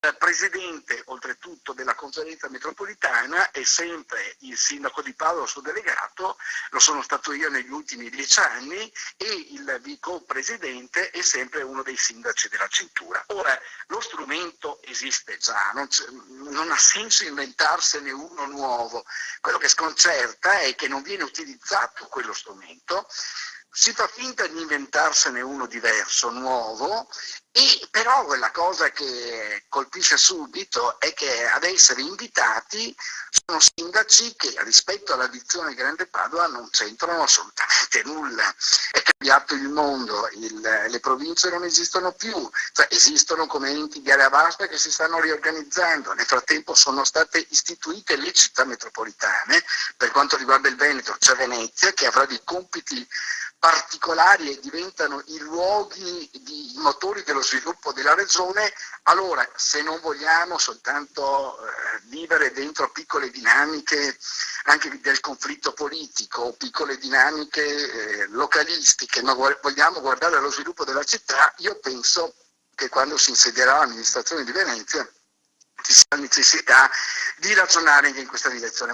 Il presidente, oltretutto, della conferenza metropolitana è sempre il sindaco di Padova, suo delegato, lo sono stato io negli ultimi 10 anni, e il vico-presidente è sempre uno dei sindaci della cintura. Ora, lo strumento esiste già, non ha senso inventarsene uno nuovo. Quello che sconcerta è che non viene utilizzato quello strumento, si fa finta di inventarsene uno diverso, nuovo, e però la cosa che colpisce subito è che ad essere invitati sono sindaci che rispetto alla dizione Grande Padova non c'entrano assolutamente nulla. È cambiato il mondo, le province non esistono più, cioè esistono come enti di area vasta che si stanno riorganizzando. Nel frattempo sono state istituite le città metropolitane. Per quanto riguarda il Veneto c'è Venezia, che avrà dei compiti particolari e diventano i luoghi, i motori dello sviluppo della regione. Allora, se non vogliamo soltanto vivere dentro piccole dinamiche anche del conflitto politico, piccole dinamiche localistiche, ma vogliamo guardare allo sviluppo della città, io penso che quando si insedierà l'amministrazione di Venezia ci sia necessità di ragionare anche in questa direzione.